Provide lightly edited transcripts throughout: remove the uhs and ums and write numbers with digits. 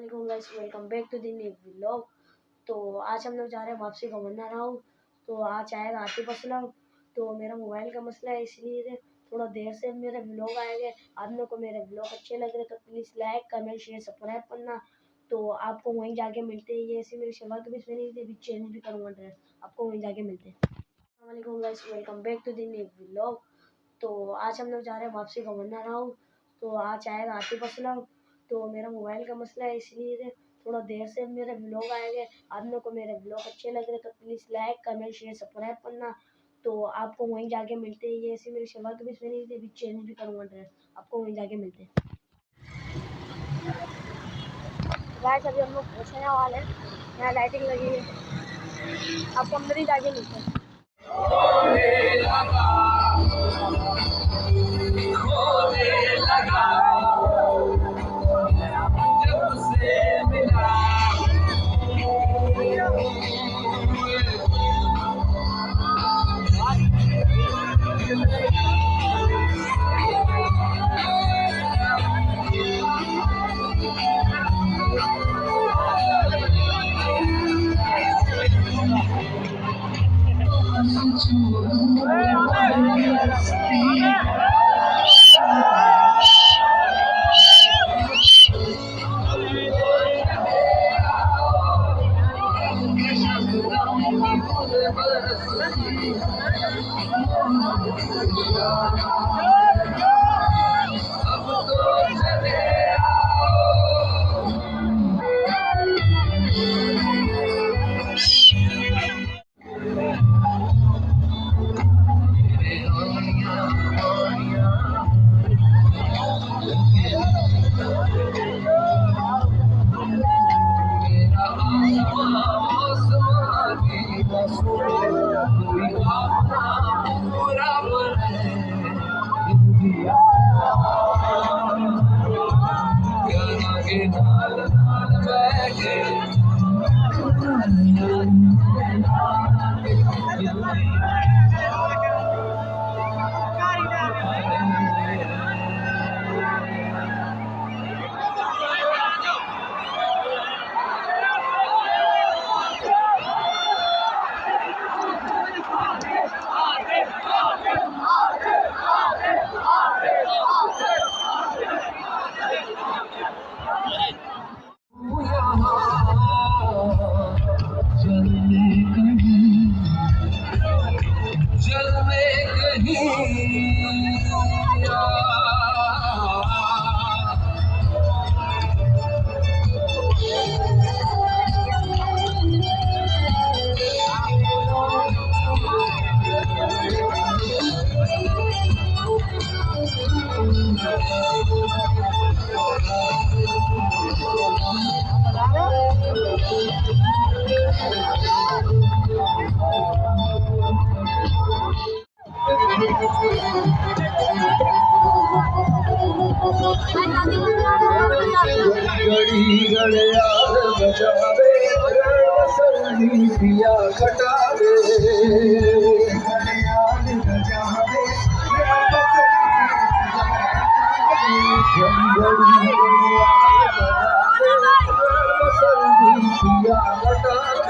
वालेकुम guys, welcome back to the new vlog. तो आज हम लोग जा रहे हैं वापसी गवर्नर हाउस। तो आज आएगा आतिफ असलम। तो मेरा मोबाइल का मसला है, इसलिए थोड़ा देर से मेरे व्लॉग आएंगे। आप लोग को मेरे व्लॉग अच्छे लग रहे तो please like comment share subscribe करना। तो आपको वहीं जाके मिलते हैं। ये ऐसी मेरी शलवार कमीज पहनी थी, अभी चेंज भी करूँगा ड्रेस। आपको वहीं जाके मिलते हैं। वालेकुम guys, welcome back to the new vlog. तो आज हम लोग जा रहे हैं वापसी गवर्नर हाउस। तो आज आएगा आतिफ असलम। तो मेरा मोबाइल का मसला है, इसलिए थोड़ा देर से मेरे व्लॉग आएंगे। आप लोग को मेरे व्लॉग अच्छे लग रहे तो please like comment share subscribe करना। तो आपको वहीं जाके मिलते हैं। ये ऐसी मेरी शलवार कमीज पहनी थी, अभी चेंज भी करूँगा ड्रेस। आपको वहीं जाके मिलते हैं। गाइस अभी हम लोग पहुँचने वाले हैं। यहाँ लाइटिंग लगी है, आपको अंदर ही जाके मिलते हैं। गड़ी गड़ियाल बजावे वसंती पिया कटावे गड़ियाल बजावे गड़ी गड़ियाल बजावे वसंती पिया कटावे।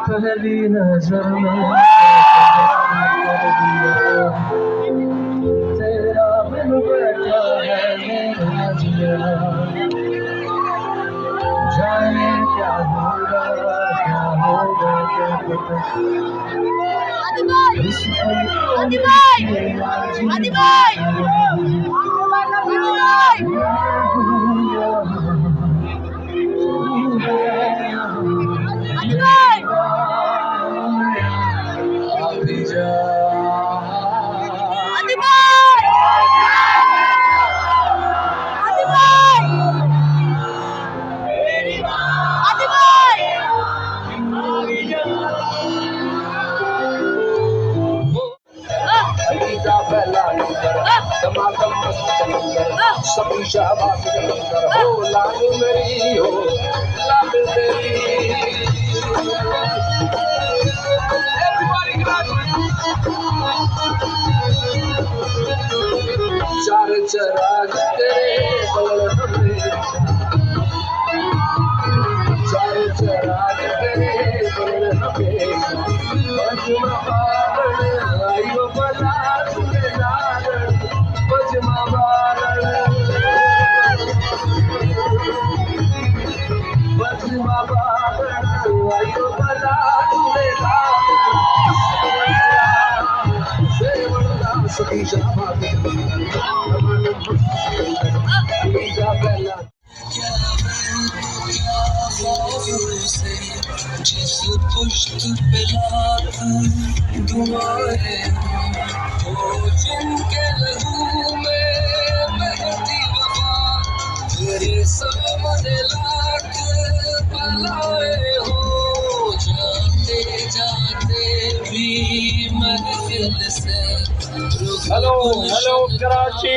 पहली नजर में कर दिया तेरा बिन बैठा है मेरा जिया जाने क्या होगा क्या पता इस पल सभी शाबाश हो लाल मेरी हो लाल मेरी चार चराग तेरे बगल चार चराग तेरे बगल बजमा बारण आयो बला तुझे नारण बजमा बारण बजमा बारण आयो बला तुझे नारण सखी शाबाश जिस पुष्ट पे लाख दुआएं हो जिनके लहू में बहती वफा तेरे सामने लाख बलाए हो जाते जाते भी महफिल से हेलो कराची।